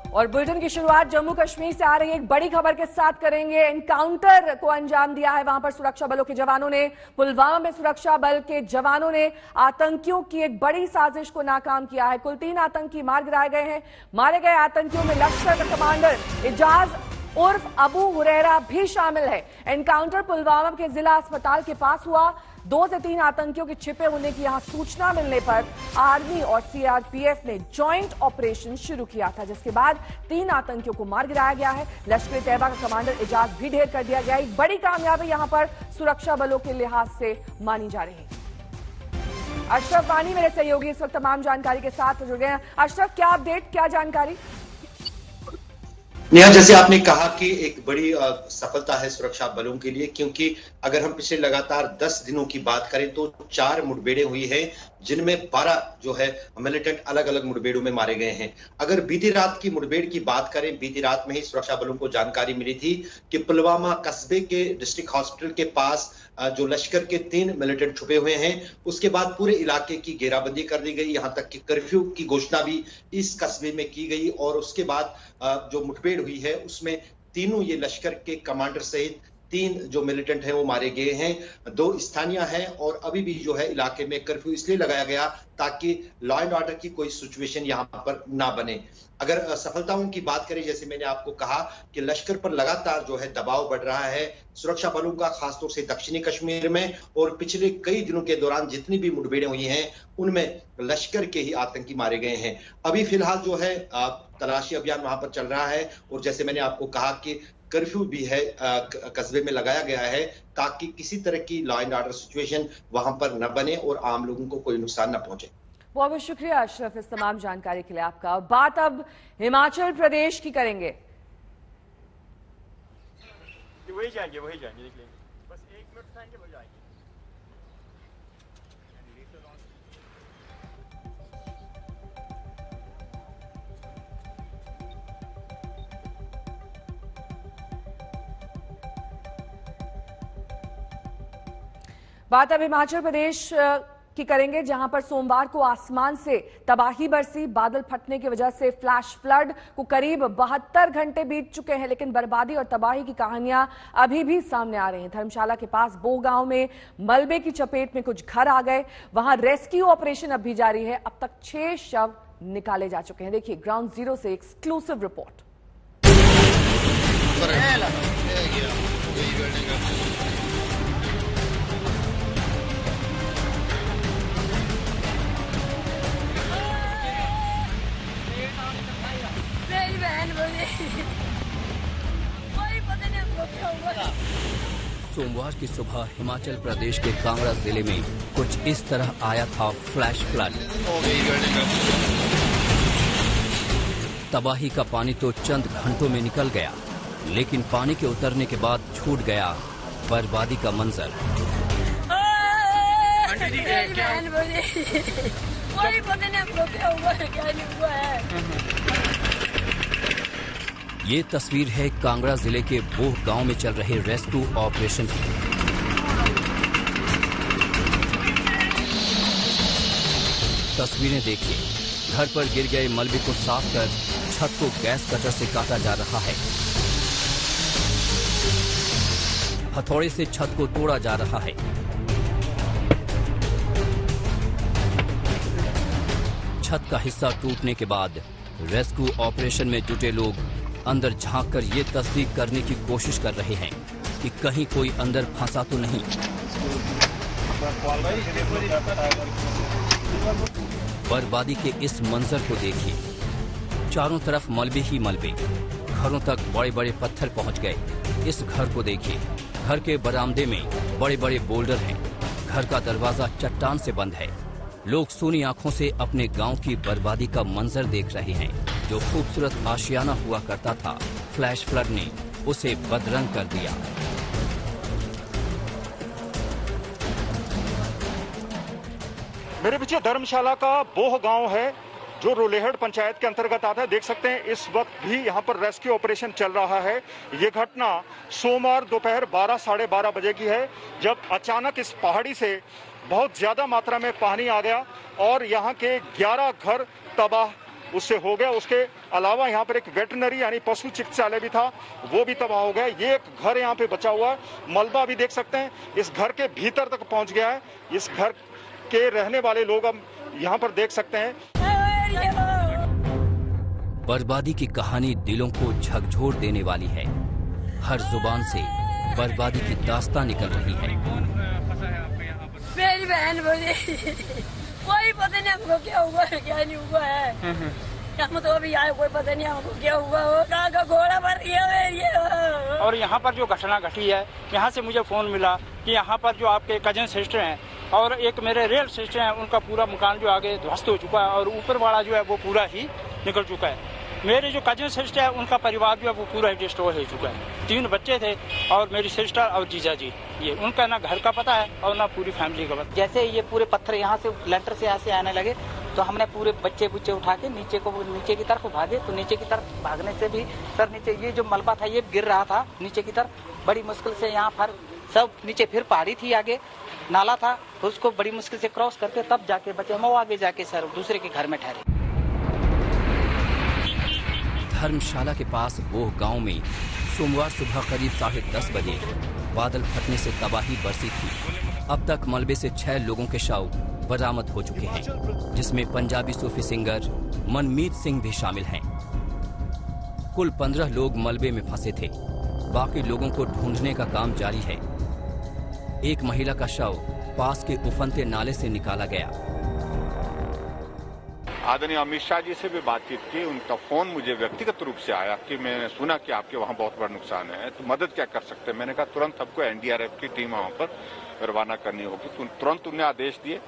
और बुलेटिन की शुरुआत जम्मू कश्मीर से आ रही एक बड़ी खबर के साथ करेंगे। एनकाउंटर को अंजाम दिया है वहां पर सुरक्षा बलों के जवानों ने। पुलवामा में सुरक्षा बल के जवानों ने आतंकियों की एक बड़ी साजिश को नाकाम किया है। कुल 3 आतंकी मार गिराए गए हैं। मारे गए आतंकियों में लश्कर का कमांडर इजाज उर्फ अबू हुरैरा भी शामिल है। एनकाउंटर पुलवामा के जिला अस्पताल के पास हुआ। 2 से 3 आतंकियों के छिपे होने की यहां सूचना मिलने पर आर्मी और सीआरपीएफ ने जॉइंट ऑपरेशन शुरू किया था, जिसके बाद 3 आतंकियों को मार गिराया गया है। लश्कर तैयबा का कमांडर इजाज भी ढेर कर दिया गया। एक बड़ी कामयाबी यहां पर सुरक्षा बलों के लिहाज से मानी जा रही है। अशरफ वानी मेरे सहयोगी इस वक्त तमाम जानकारी के साथ जुड़ गए हैं। अशरफ, क्या अपडेट, क्या जानकारी? नेहा, जैसे आपने कहा कि एक बड़ी सफलता है सुरक्षा बलों के लिए, क्योंकि अगर हम पिछले लगातार 10 दिनों की बात करें तो 4 मुठभेड़ें हुई हैं, जिनमें 12 जो है मिलिटेंट अलग अलग मुठभेड़ों में मारे गए हैं। अगर बीती रात की मुठभेड़ की बात करें, बीती रात में ही सुरक्षा बलों को जानकारी मिली थी कि पुलवामा कस्बे के डिस्ट्रिक्ट हॉस्पिटल के पास जो लश्कर के 3 मिलिटेंट छुपे हुए हैं, उसके बाद पूरे इलाके की घेराबंदी कर दी गई। यहां तक कि कर्फ्यू की घोषणा भी इस कस्बे में की गई और उसके बाद जो मुठभेड़ हुई है उसमें तीनों ये लश्कर के कमांडर सहित 3 जो मिलिटेंट हैं वो मारे गए हैं। 2 स्थानीय हैं और अभी भी जो है इलाके में कर्फ्यू इसलिए लगाया गया ताकि लॉ एंड ऑर्डर की कोई सिचुएशन यहां पर ना बने। अगर सफलताओं की बात करें, जैसे मैंने आपको कहा कि लश्कर पर लगातार जो है दबाव बढ़ रहा है सुरक्षा बलों का, खासतौर से दक्षिणी कश्मीर में, और पिछले कई दिनों के दौरान जितनी भी मुठभेड़ें हुई हैं उनमें लश्कर के ही आतंकी मारे गए हैं। अभी फिलहाल जो है तलाशी अभियान वहां पर चल रहा है और जैसे मैंने आपको कहा कि कर्फ्यू भी है कस्बे में लगाया गया है ताकि किसी तरह की लॉ एंड ऑर्डर सिचुएशन वहां पर न बने और आम लोगों को कोई नुकसान न पहुंचे। बहुत बहुत शुक्रिया अशरफ इस तमाम जानकारी के लिए आपका। बात अब हिमाचल प्रदेश की करेंगे। वही जाएंगे देख लेंगे, बस 1 मिनट खाएंगे वही जाएंगे। बात अब हिमाचल प्रदेश की करेंगे, जहां पर सोमवार को आसमान से तबाही बरसी। बादल फटने की वजह से फ्लैश फ्लड को करीब 72 घंटे बीत चुके हैं, लेकिन बर्बादी और तबाही की कहानियां अभी भी सामने आ रही हैं। धर्मशाला के पास बोह गांव में मलबे की चपेट में कुछ घर आ गए। वहां रेस्क्यू ऑपरेशन अब भी जारी है। अब तक 6 शव निकाले जा चुके हैं। देखिए ग्राउंड जीरो से एक्सक्लूसिव रिपोर्ट। सोमवार की सुबह हिमाचल प्रदेश के कांगड़ा जिले में कुछ इस तरह आया था फ्लैश फ्लड। तबाही का पानी तो चंद घंटों में निकल गया, लेकिन पानी के उतरने के बाद छूट गया बर्बादी का मंजर। ये तस्वीर है कांगड़ा जिले के बोह गांव में चल रहे रेस्क्यू ऑपरेशन की। तस्वीरें देखिए, घर पर गिर गए मलबे को साफ कर छत को गैस कटर से काटा जा रहा है। हथौड़े से छत को तोड़ा जा रहा है। छत का हिस्सा टूटने के बाद रेस्क्यू ऑपरेशन में जुटे लोग अंदर झांककर ये तस्दीक करने की कोशिश कर रहे हैं कि कहीं कोई अंदर फंसा तो नहीं। बर्बादी के इस मंजर को देखिए, चारों तरफ मलबे ही मलबे, घरों तक बड़े बड़े पत्थर पहुंच गए। इस घर को देखिए, घर के बरामदे में बड़े बड़े बोल्डर हैं। घर का दरवाजा चट्टान से बंद है। लोग सूनी आंखों से अपने गांव की बर्बादी का मंजर देख रहे हैं। जो खूबसूरत आशियाना हुआ करता था, फ्लैश फ्लड ने उसे बदरंग कर दिया। मेरे पीछे धर्मशाला का बोह गांव है जो रोलेहड़ पंचायत के अंतर्गत आता है। देख सकते हैं इस वक्त भी यहां पर रेस्क्यू ऑपरेशन चल रहा है। ये घटना सोमवार दोपहर 12 साढ़े 12 बजे की है, जब अचानक इस पहाड़ी से बहुत ज्यादा मात्रा में पानी आ गया और यहाँ के 11 घर तबाह उससे हो गया। उसके अलावा यहाँ पर एक वेटरनरी यानी पशु चिकित्सालय भी था, वो भी तबाह हो गया। ये एक घर यहाँ पे बचा हुआ है, मलबा भी देख सकते हैं इस घर के भीतर तक पहुँच गया है। इस घर के रहने वाले लोग अब यहाँ पर देख सकते हैं। बर्बादी की कहानी दिलों को झकझोर देने वाली है। हर जुबान से बर्बादी की दास्तां निकल रही है। मेरी बहन बोली कोई पता नहीं हमको क्या हुआ है क्या नहीं हुआ है। हम तो अभी आए, कोई पता नहीं हमको क्या हुआ हो, कहाँ का घोड़ा भर गया है। और यहाँ पर जो घटना घटी है, यहाँ से मुझे फोन मिला कि यहाँ पर जो आपके कजन सिस्टर हैं और एक मेरे रियल सिस्टर हैं, उनका पूरा मकान जो आगे ध्वस्त हो चुका है और ऊपर वाला जो है वो पूरा ही निकल चुका है। मेरे जो कजन सिस्टर है उनका परिवार जो है वो पूरा ही डिस्ट्रॉय हो चुका है। 3 बच्चे थे और मेरी सिस्टर और जीजा जी, ये उनका ना घर का पता है और ना पूरी फैमिली का पता। जैसे ये पूरे पत्थर यहाँ से लेंटर से यहाँ से आने लगे तो हमने पूरे बच्चे उठा के नीचे की तरफ भागे। तो नीचे की तरफ भागने से भी सर नीचे ये जो मलबा था ये गिर रहा था नीचे की तरफ। बड़ी मुश्किल से यहाँ पर सब नीचे, फिर पहाड़ी थी, आगे नाला था, तो उसको बड़ी मुश्किल से क्रॉस करके तब जाके बचे हम। आगे जाके सर दूसरे के घर में ठहरे। धर्मशाला के पास बोह गांव में सोमवार सुबह करीब 10:30 बजे बादल फटने से तबाही बरसी थी। अब तक मलबे से 6 लोगों के शव बरामद हो चुके हैं, जिसमें पंजाबी सूफी सिंगर मनमीत सिंह भी शामिल हैं। कुल 15 लोग मलबे में फंसे थे। बाकी लोगों को ढूंढने का काम जारी है। एक महिला का शव पास के उफनते नाले से निकाला गया। आदरणीय अमित शाह जी से भी बातचीत की। उनका फोन मुझे व्यक्तिगत रूप से आया कि मैंने सुना कि आपके वहाँ बहुत बड़ा नुकसान है, तो मदद क्या कर सकते हैं। मैंने कहा तुरंत हमको एनडीआरएफ की टीम वहाँ पर रवाना करनी होगी। तो तुरंत उन्हें आदेश दिए।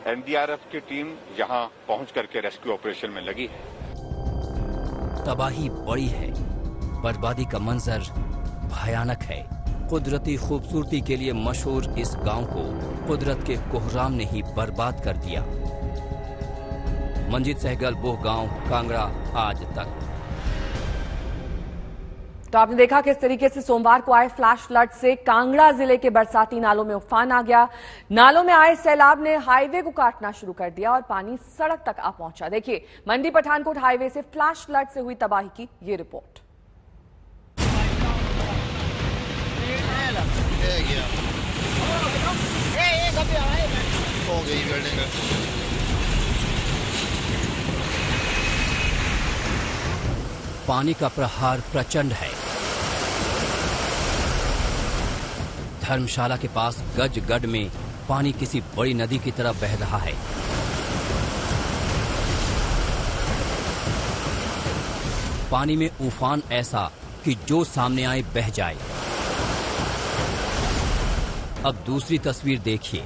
एनडीआरएफ की टीम यहाँ पहुंच करके रेस्क्यू ऑपरेशन में लगी है। तबाही बड़ी है, बर्बादी का मंजर भयानक है। कुदरती खूबसूरती के लिए मशहूर इस गांव को कुदरत के कोहराम ने ही बर्बाद कर दिया। मंजीत सहगल, बोह गांव, कांगड़ा, आज तक। तो आपने देखा किस तरीके से सोमवार को आए फ्लैश फ्लड से कांगड़ा जिले के बरसाती नालों में उफान आ गया। नालों में आए सैलाब ने हाईवे को काटना शुरू कर दिया और पानी सड़क तक आ पहुंचा। देखिए मंडी पठानकोट हाईवे से फ्लैश फ्लड से हुई तबाही की ये रिपोर्ट। पानी का प्रहार प्रचंड है। धर्मशाला के पास गजगढ़ में पानी किसी बड़ी नदी की तरह बह रहा है। पानी में उफान ऐसा कि जो सामने आए बह जाए। अब दूसरी तस्वीर देखिए।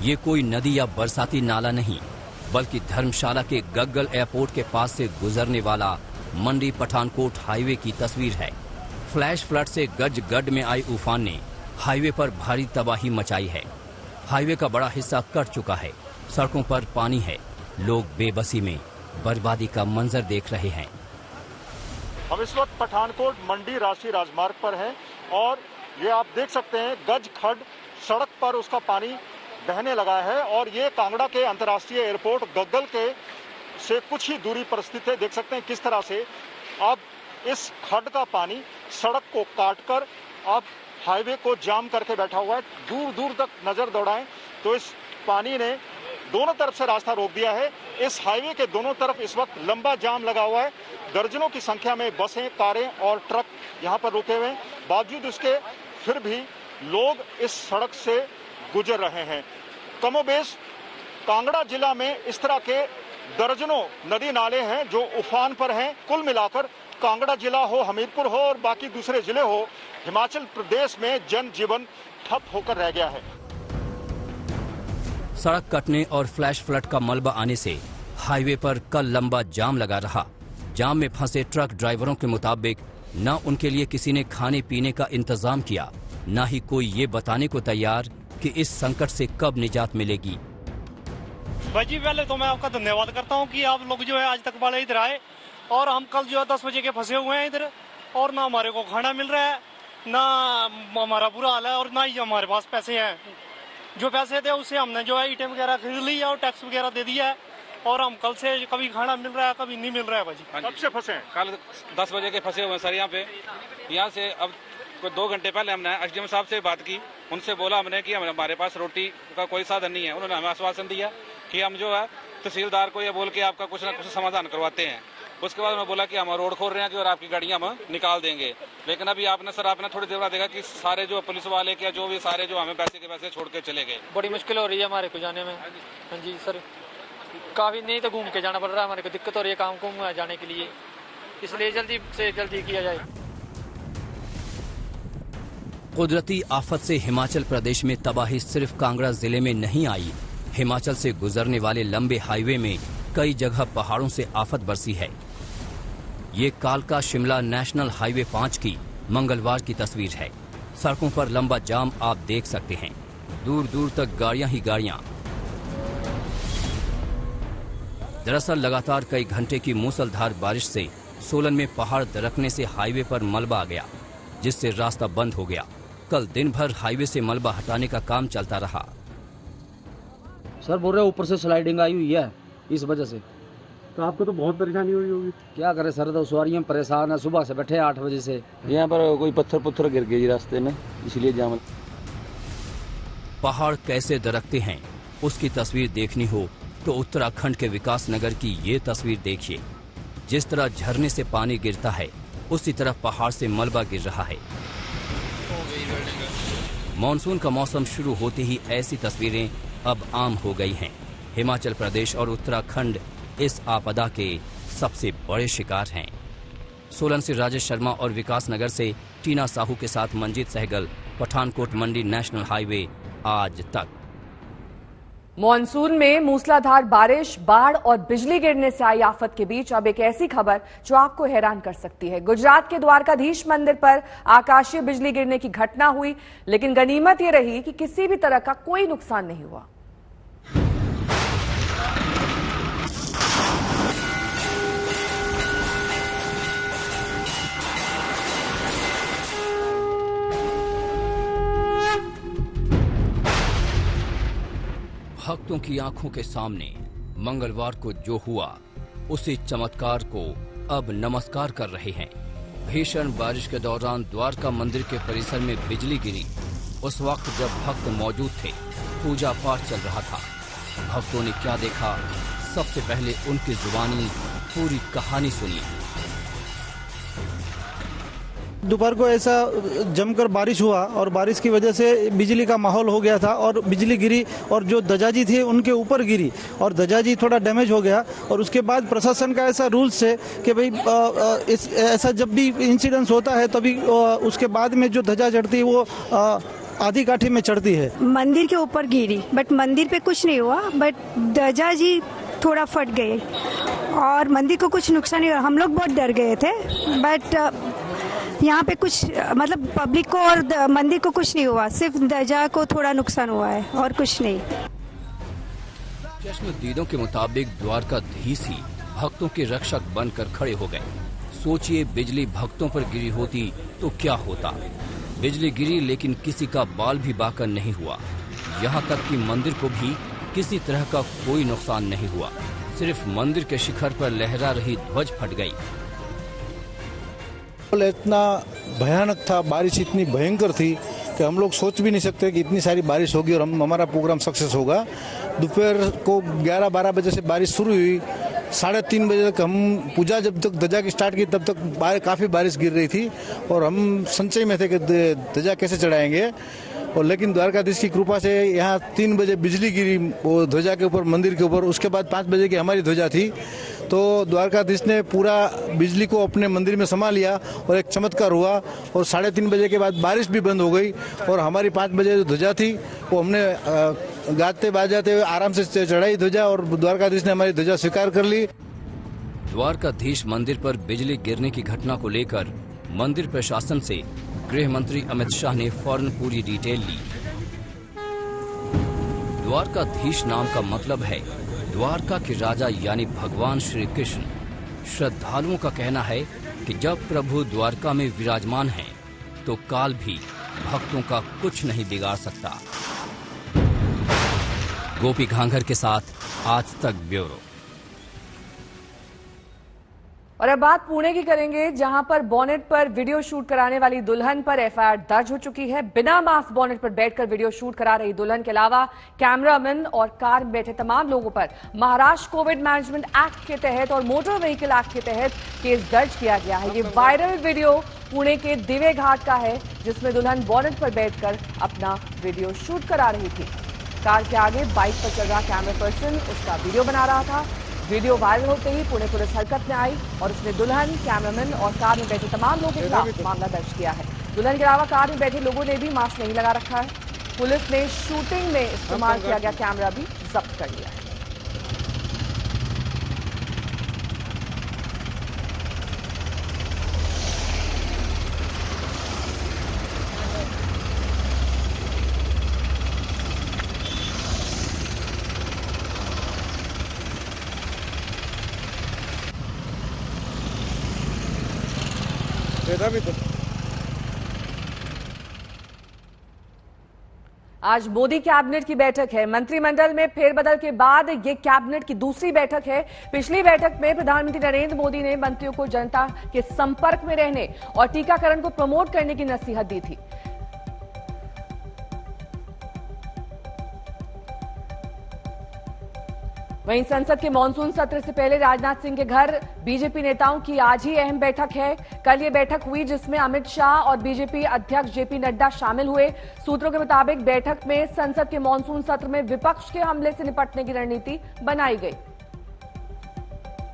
ये कोई नदी या बरसाती नाला नहीं, बल्कि धर्मशाला के गग्गल एयरपोर्ट के पास से गुजरने वाला मंडी पठानकोट हाईवे की तस्वीर है। फ्लैश फ्लड से गजगढ़ में आई उफान ने हाईवे पर भारी तबाही मचाई है। हाईवे का बड़ा हिस्सा कट चुका है। सड़कों पर पानी है। लोग बेबसी में बर्बादी का मंजर देख रहे हैं। हम इस वक्त पठानकोट मंडी राष्ट्रीय राजमार्ग पर हैं और ये आप देख सकते हैं गज खड सड़क पर उसका पानी बहने लगा है और ये कांगड़ा के अंतर्राष्ट्रीय एयरपोर्ट गग्गल के से कुछ ही दूरी पर स्थित है। देख सकते हैं किस तरह से अब इस खड का पानी सड़क को काटकर अब हाईवे को जाम करके बैठा हुआ है। दूर दूर तक नजर दौड़ाएं तो इस पानी ने दोनों तरफ से रास्ता रोक दिया है। इस हाईवे के दोनों तरफ इस वक्त लंबा जाम लगा हुआ है। दर्जनों की संख्या में बसें, कारें और ट्रक यहाँ पर रुके हुए हैं। बावजूद उसके फिर भी लोग इस सड़क से गुजर रहे हैं। कमोबेश कांगड़ा जिला में इस तरह के दर्जनों नदी नाले हैं जो उफान पर हैं। कुल मिलाकर कांगड़ा जिला हो, हमीरपुर हो और बाकी दूसरे जिले हो, हिमाचल प्रदेश में जनजीवन ठप होकर रह गया है। सड़क कटने और फ्लैश फ्लड का मलबा आने से हाईवे पर कल लंबा जाम लगा रहा। जाम में फंसे ट्रक ड्राइवरों के मुताबिक न उनके लिए किसी ने खाने पीने का इंतजाम किया, न ही कोई ये बताने को तैयार कि इस संकट से कब निजात मिलेगी। भाई जी पहले तो मैं आपका धन्यवाद करता हूं कि आप लोग जो है आज तक वाले इधर आए और हम कल जो है 10 बजे के फंसे हुए हैं इधर और ना हमारे को खाना मिल रहा है, ना हमारा बुरा हाल है और ना ही हमारे पास पैसे हैं। जो पैसे थे उससे हमने जो है ईंटें वगैरह खरीद ली है और टैक्स वगैरह दे दिया है और हम कल से कभी खाना मिल रहा है कभी नहीं मिल रहा है भाजी। कब से फंसे हैं? कल 10 बजे के फंसे हुए हैं सर यहाँ पे। यहाँ से अब 2 घंटे पहले हमने एसडीएम साहब से बात की, उनसे बोला हमने कि हमारे पास रोटी का कोई साधन नहीं है। उन्होंने हमें आश्वासन दिया कि हम जो है तहसीलदार को ये बोल के आपका कुछ ना कुछ समाधान करवाते हैं। उसके बाद उन्होंने बोला कि हम रोड खोल रहे हैं कि और आपकी गाड़ियां हम निकाल देंगे। लेकिन अभी आपने थोड़ी देर बाद देखा कि सारे जो पुलिस वाले के जो भी सारे जो हमें पैसे के पैसे छोड़ के चले गए। बड़ी मुश्किल हो रही है हमारे को जाने में। हाँ जी सर, काफी नहीं तो घूम के जाना पड़ रहा है, हमारे को दिक्कत हो रही है काम को जाने के लिए, इसलिए जल्दी से जल्दी किया जाए। कुदरती आफत से हिमाचल प्रदेश में तबाही सिर्फ कांगड़ा जिले में नहीं आई। हिमाचल से गुजरने वाले लंबे हाईवे में कई जगह पहाड़ों से आफत बरसी है। ये कालका शिमला नेशनल हाईवे 5 की मंगलवार की तस्वीर है। सड़कों पर लंबा जाम आप देख सकते हैं, दूर दूर तक गाड़ियां ही गाड़ियां। दरअसल लगातार कई घंटे की मूसलाधार बारिश से सोलन में पहाड़ दरकने से हाईवे पर मलबा आ गया, जिससे रास्ता बंद हो गया। कल दिन भर हाईवे से मलबा हटाने का काम चलता रहा। सर बोल रहे ऊपर से स्लाइडिंग आई हुई है, इस वजह से। तो आपको तो बहुत परेशानी हुई होगी। क्या करें सर, तो सवारियां परेशान है, सुबह से बैठे 8 बजे से। यहाँ पर कोई पत्थर गिर गए रास्ते में, इसलिए जाम। पहाड़ कैसे दरकते हैं उसकी तस्वीर देखनी हो तो उत्तराखंड के विकास नगर की ये तस्वीर देखिए। जिस तरह झरने से पानी गिरता है उसी तरह पहाड़ से मलबा गिर रहा है। मॉनसून का मौसम शुरू होते ही ऐसी तस्वीरें अब आम हो गई हैं। हिमाचल प्रदेश और उत्तराखंड इस आपदा के सबसे बड़े शिकार हैं। सोलन से राजेश शर्मा और विकास नगर से टीना साहू के साथ मंजीत सहगल, पठानकोट मंडी नेशनल हाईवे आज तक। मॉनसून में मूसलाधार बारिश, बाढ़ और बिजली गिरने से आई आफत के बीच अब एक ऐसी खबर जो आपको हैरान कर सकती है। गुजरात के द्वारकाधीश मंदिर पर आकाशीय बिजली गिरने की घटना हुई, लेकिन गनीमत ये रही कि किसी भी तरह का कोई नुकसान नहीं हुआ। भक्तों की आंखों के सामने मंगलवार को जो हुआ उसी चमत्कार को अब नमस्कार कर रहे हैं। भीषण बारिश के दौरान द्वारका मंदिर के परिसर में बिजली गिरी। उस वक्त जब भक्त मौजूद थे, पूजा पाठ चल रहा था। भक्तों ने क्या देखा, सबसे पहले उनकी जुबानी पूरी कहानी सुनिए। दोपहर को ऐसा जमकर बारिश हुआ और बारिश की वजह से बिजली का माहौल हो गया था और बिजली गिरी और जो ध्वजाजी थी उनके ऊपर गिरी और ध्वजाजी थोड़ा डैमेज हो गया। और उसके बाद प्रशासन का ऐसा रूल्स है कि भाई ऐसा जब भी इंसिडेंस होता है तभी उसके बाद में जो ध्वजा चढ़ती है वो आधी काठी में चढ़ती है। मंदिर के ऊपर गिरी बट मंदिर पे कुछ नहीं हुआ, बट ध्वजाजी थोड़ा फट गए और मंदिर को कुछ नुकसान नहीं हुआ। हम लोग बहुत डर गए थे, बट यहाँ पे कुछ मतलब पब्लिक को और मंदिर को कुछ नहीं हुआ, सिर्फ ध्वजा को थोड़ा नुकसान हुआ है और कुछ नहीं। चश्मदीदों के मुताबिक द्वारकाधीश ही भक्तों के रक्षक बनकर खड़े हो गए। सोचिए बिजली भक्तों पर गिरी होती तो क्या होता। बिजली गिरी लेकिन किसी का बाल भी बांका नहीं हुआ। यहाँ तक कि मंदिर को भी किसी तरह का कोई नुकसान नहीं हुआ। सिर्फ मंदिर के शिखर पर लहरा रही ध्वज फट गई। इतना भयानक था, बारिश इतनी भयंकर थी कि हम लोग सोच भी नहीं सकते कि इतनी सारी बारिश होगी और हमारा प्रोग्राम सक्सेस होगा। दोपहर को 11-12 बजे से बारिश शुरू हुई, 3:30 बजे तक हम पूजा जब तक ध्वजा की स्टार्ट की तब तक काफ़ी बारिश गिर रही थी और हम संशय में थे कि ध्वजा कैसे चढ़ाएंगे। और लेकिन द्वारकाधीश की कृपा से यहाँ 3 बजे बिजली गिरी वो ध्वजा के ऊपर, मंदिर के ऊपर। उसके बाद 5 बजे की हमारी ध्वजा थी, तो द्वारकाधीश ने पूरा बिजली को अपने मंदिर में समा लिया और एक चमत्कार हुआ। और 3:30 बजे के बाद बारिश भी बंद हो गई और हमारी 5 बजे जो ध्वजा थी वो हमने गाते बाजाते हुए आराम से चढ़ाई ध्वजा और द्वारकाधीश ने हमारी ध्वजा स्वीकार कर ली। द्वारकाधीश मंदिर पर बिजली गिरने की घटना को लेकर मंदिर प्रशासन से गृह मंत्री अमित शाह ने फौरन पूरी डिटेल ली। द्वारकाधीश नाम का मतलब है द्वारका के राजा यानी भगवान श्री कृष्ण। श्रद्धालुओं का कहना है कि जब प्रभु द्वारका में विराजमान हैं, तो काल भी भक्तों का कुछ नहीं बिगाड़ सकता। गोपी घांघर के साथ आज तक ब्यूरो। और अब बात पुणे की करेंगे, जहां पर बोनेट पर वीडियो शूट कराने वाली दुल्हन पर एफआईआर दर्ज हो चुकी है। बिना मास्क बोनेट पर बैठकर वीडियो शूट करा रही दुल्हन के अलावा कैमरामैन और कार में बैठे तमाम लोगों पर महाराष्ट्र कोविड मैनेजमेंट एक्ट के तहत और मोटर व्हीकल एक्ट के तहत केस दर्ज किया गया है। ये वायरल वीडियो पुणे के दिवे घाट का है, जिसमें दुल्हन बोनेट पर बैठकर अपना वीडियो शूट करा रही थी। कार के आगे बाइक पर चल रहा कैमरा पर्सन उसका वीडियो बना रहा था। वीडियो वायरल होते ही पुणे पुलिस हरकत में आई और उसने दुल्हन, कैमरामैन और कार में बैठे तमाम लोगों के खिलाफ मामला दर्ज किया है। दुल्हन के अलावा कार में बैठे लोगों ने भी मास्क नहीं लगा रखा है। पुलिस ने शूटिंग में इस्तेमाल किया गया कैमरा भी जब्त कर लिया है। आज मोदी कैबिनेट की बैठक है। मंत्रिमंडल में फेरबदल के बाद ये कैबिनेट की दूसरी बैठक है। पिछली बैठक में प्रधानमंत्री नरेंद्र मोदी ने मंत्रियों को जनता के संपर्क में रहने और टीकाकरण को प्रमोट करने की नसीहत दी थी। वहीं संसद के मानसून सत्र से पहले राजनाथ सिंह के घर बीजेपी नेताओं की आज ही अहम बैठक है। कल ये बैठक हुई, जिसमें अमित शाह और बीजेपी अध्यक्ष जेपी नड्डा शामिल हुए। सूत्रों के मुताबिक बैठक में संसद के मानसून सत्र में विपक्ष के हमले से निपटने की रणनीति बनाई गई।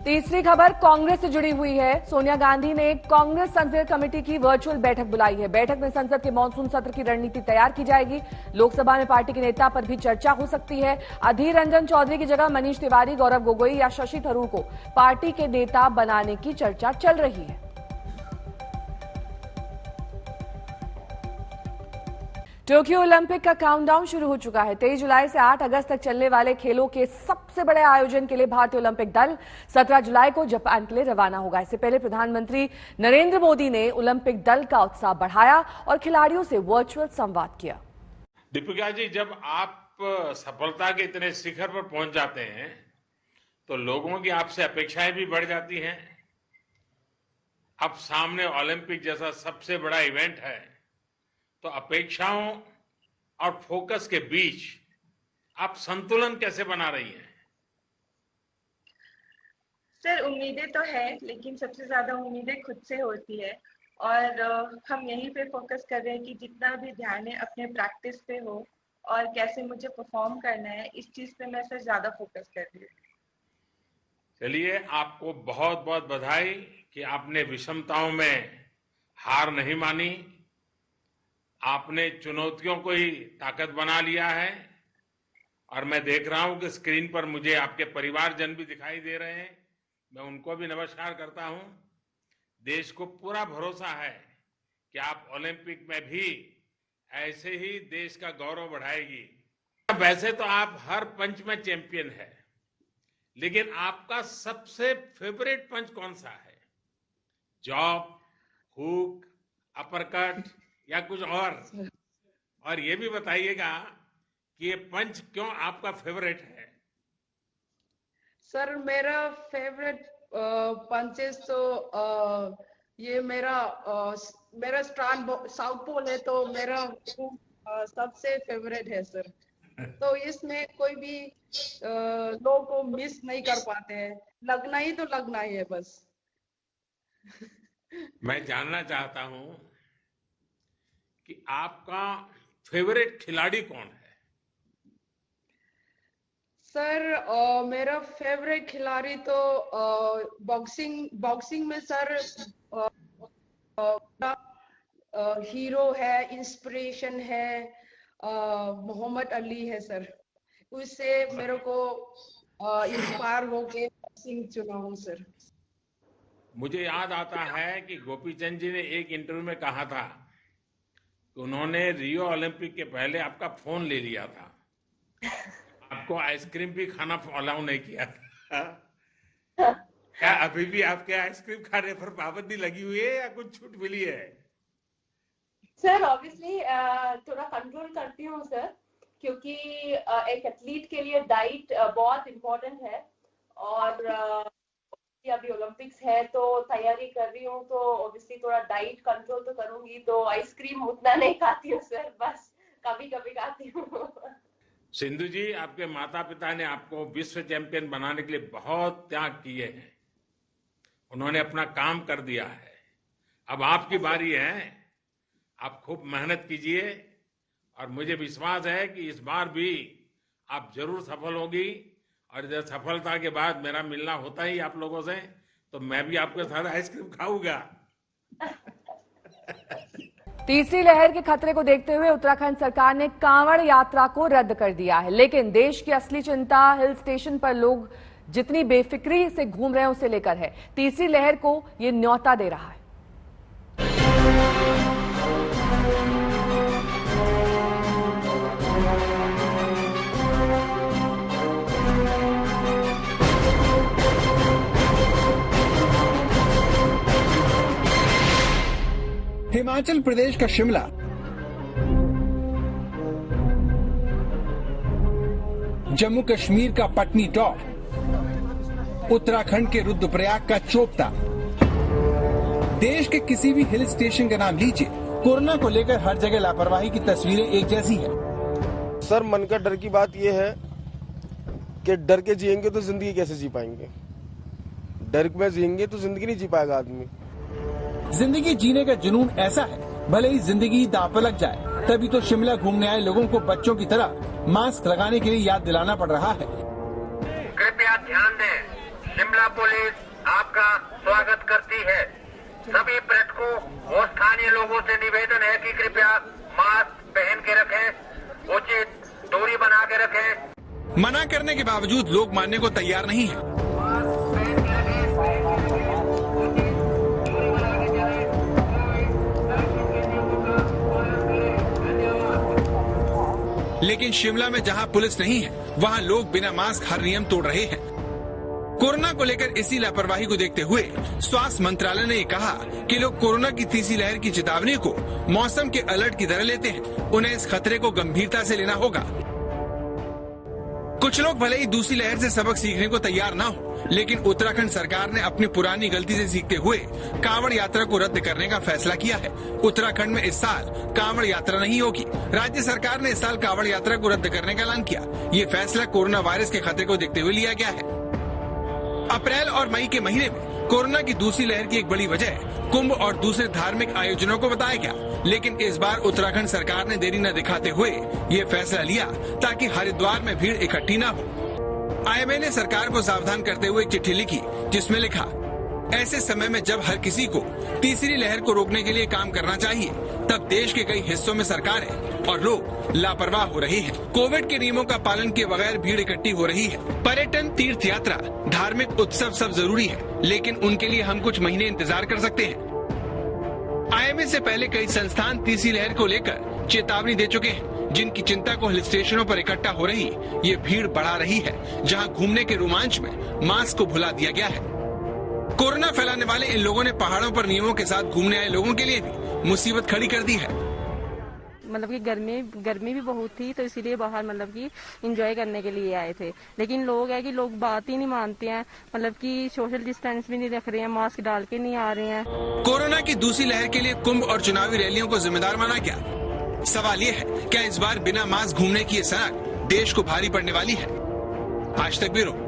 तीसरी खबर कांग्रेस से जुड़ी हुई है। सोनिया गांधी ने कांग्रेस संसदीय कमेटी की वर्चुअल बैठक बुलाई है। बैठक में संसद के मानसून सत्र की रणनीति तैयार की जाएगी। लोकसभा में पार्टी के नेता पर भी चर्चा हो सकती है। अधीर रंजन चौधरी की जगह मनीष तिवारी, गौरव गोगोई या शशि थरूर को पार्टी के नेता बनाने की चर्चा चल रही है। टोक्यो ओलंपिक का काउंटडाउन शुरू हो चुका है। 23 जुलाई से 8 अगस्त तक चलने वाले खेलों के सबसे बड़े आयोजन के लिए भारतीय ओलंपिक दल 17 जुलाई को जापान के लिए रवाना होगा। इससे पहले प्रधानमंत्री नरेंद्र मोदी ने ओलंपिक दल का उत्साह बढ़ाया और खिलाड़ियों से वर्चुअल संवाद किया। दीपिका जी, जब आप सफलता के इतने शिखर पर पहुंच जाते हैं तो लोगों की आपसे अपेक्षाएं भी बढ़ जाती हैं। अब सामने ओलंपिक जैसा सबसे बड़ा इवेंट है, तो अपेक्षाओं और फोकस के बीच आप संतुलन कैसे बना रही हैं? सर, उम्मीदें तो है, लेकिन सबसे ज्यादा उम्मीदें खुद से होती है और हम यहीं पे फोकस कर रहे हैं कि जितना भी ध्यान है अपने प्रैक्टिस पे हो और कैसे मुझे परफॉर्म करना है, इस चीज पे मैं सर ज्यादा फोकस कर रही हूँ। चलिए, आपको बहुत बहुत बधाई कि आपने विषमताओं में हार नहीं मानी। आपने चुनौतियों को ही ताकत बना लिया है और मैं देख रहा हूं कि स्क्रीन पर मुझे आपके परिवारजन भी दिखाई दे रहे हैं। मैं उनको भी नमस्कार करता हूं। देश को पूरा भरोसा है कि आप ओलंपिक में भी ऐसे ही देश का गौरव बढ़ाएगी। वैसे तो आप हर पंच में चैंपियन है, लेकिन आपका सबसे फेवरेट पंच कौन सा है? जॉब, हुक, अपरकट या कुछ और ये भी बताइएगा कि ये पंच क्यों आपका फेवरेट है? सर, मेरा फेवरेट पंचेस तो ये मेरा स्ट्रांग साउथ पोल है, तो मेरा सबसे फेवरेट है सर। तो इसमें कोई भी लोग को मिस नहीं कर पाते हैं। लगना ही तो लगना ही है बस। मैं जानना चाहता हूं कि आपका फेवरेट खिलाड़ी कौन है? सर, मेरा फेवरेट खिलाड़ी तो बॉक्सिंग में सर हीरो है, इंस्पिरेशन है, मोहम्मद अली है सर। उससे मेरे को इंस्पायर होके बॉक्सिंग चुना हूँ सर। मुझे याद आता है कि गोपीचंद जी ने एक इंटरव्यू में कहा था कि उन्होंने रियो ओलंपिक के पहले आपका फोन ले लिया था, आपको आइसक्रीम भी खाना अलाउ नहीं किया था। क्या अभी भी आपके आइसक्रीम खाने पर पाबंदी लगी हुई है या कुछ छूट मिली है? सर, ऑब्वियसली थोड़ा कंट्रोल करती हूँ सर, क्योंकि एक एथलीट के लिए डाइट बहुत इम्पोर्टेंट है और कि अभी ओलंपिक्स है तो तैयारी कर रही हूँ, तो ऑब्वियसली थोड़ा डाइट कंट्रोल तो करूंगी, तो आइसक्रीम उतना नहीं खाती हूँ सर, बस कभी कभी खाती हूँ। सिंधु जी, आपके माता पिता ने आपको विश्व चैंपियन बनाने के लिए बहुत त्याग किए हैं, उन्होंने अपना काम कर दिया है। अब आपकी बारी है, आप खूब मेहनत कीजिए और मुझे विश्वास है कि इस बार भी आप जरूर सफल होगी। और जब सफलता के बाद मेरा मिलना होता ही आप लोगों से, तो मैं भी आपके साथ आइसक्रीम खाऊंगा। तीसरी लहर के खतरे को देखते हुए उत्तराखंड सरकार ने कांवड़ यात्रा को रद्द कर दिया है, लेकिन देश की असली चिंता हिल स्टेशन पर लोग जितनी बेफिक्री से घूम रहे हैं उसे लेकर है। तीसरी लहर को ये न्योता दे रहा है। हिमाचल प्रदेश का शिमला, जम्मू कश्मीर का पटनी टॉप, उत्तराखंड के रुद्रप्रयाग का चोपता, देश के किसी भी हिल स्टेशन का नाम लीजिए, कोरोना को लेकर हर जगह लापरवाही की तस्वीरें एक जैसी हैं। सर, मन का डर की बात यह है कि डर के जिएंगे तो जिंदगी कैसे जी पाएंगे? डर में जिएंगे तो जिंदगी नहीं जी पाएगा आदमी। जिंदगी जीने का जुनून ऐसा है, भले ही जिंदगी दांव पर लग जाए। तभी तो शिमला घूमने आए लोगों को बच्चों की तरह मास्क लगाने के लिए याद दिलाना पड़ रहा है। कृपया ध्यान दें, शिमला पुलिस आपका स्वागत करती है। सभी पर्यटकों और स्थानीय लोगों से निवेदन है कि कृपया मास्क पहन के रखें, उचित दूरी बना के रखें। मना करने के बावजूद लोग मानने को तैयार नहीं है। लेकिन शिमला में जहां पुलिस नहीं है, वहां लोग बिना मास्क हर नियम तोड़ रहे हैं। कोरोना को लेकर इसी लापरवाही को देखते हुए स्वास्थ्य मंत्रालय ने कहा कि लोग कोरोना की तीसरी लहर की चेतावनी को मौसम के अलर्ट की तरह लेते हैं। उन्हें इस खतरे को गंभीरता से लेना होगा। कुछ लोग भले ही दूसरी लहर से सबक सीखने को तैयार ना हो, लेकिन उत्तराखंड सरकार ने अपनी पुरानी गलती से सीखते हुए कांवड़ यात्रा को रद्द करने का फैसला किया है। उत्तराखंड में इस साल कांवड़ यात्रा नहीं होगी। राज्य सरकार ने इस साल कांवड़ यात्रा को रद्द करने का ऐलान किया। ये फैसला कोरोना वायरस के खतरे को देखते हुए लिया गया है। अप्रैल और मई के महीने में कोरोना की दूसरी लहर की एक बड़ी वजह कुंभ और दूसरे धार्मिक आयोजनों को बताया गया, लेकिन इस बार उत्तराखंड सरकार ने देरी न दिखाते हुए ये फैसला लिया ताकि हरिद्वार में भीड़ इकट्ठी न हो। आईएमए ने सरकार को सावधान करते हुए एक चिट्ठी लिखी, जिसमें लिखा, ऐसे समय में जब हर किसी को तीसरी लहर को रोकने के लिए काम करना चाहिए, तब देश के कई हिस्सों में सरकारें और लोग लापरवाह हो रहे हैं। कोविड के नियमों का पालन किए बगैर भीड़ इकट्ठी हो रही है। पर्यटन, तीर्थ यात्रा, धार्मिक उत्सव सब जरूरी है, लेकिन उनके लिए हम कुछ महीने इंतजार कर सकते हैं। आईएमए से पहले कई संस्थान तीसरी लहर को लेकर चेतावनी दे चुके हैं, जिनकी चिंता को हिल स्टेशनों पर इकट्ठा हो रही ये भीड़ बढ़ा रही है, जहां घूमने के रोमांच में मास्क को भुला दिया गया है। कोरोना फैलाने वाले इन लोगों ने पहाड़ों पर नियमों के साथ घूमने आए लोगों के लिए भी मुसीबत खड़ी कर दी है। मतलब कि गर्मी भी बहुत थी, तो इसीलिए बाहर मतलब कि एंजॉय करने के लिए आए थे। लेकिन लोग है कि लोग बात ही नहीं मानते हैं, मतलब कि सोशल डिस्टेंस भी नहीं रख रहे हैं, मास्क डाल के नहीं आ रहे हैं। कोरोना की दूसरी लहर के लिए कुंभ और चुनावी रैलियों को जिम्मेदार माना गया। सवाल ये है, क्या इस बार बिना मास्क घूमने की ये सनक देश को भारी पड़ने वाली है? आज तक ब्यूरो।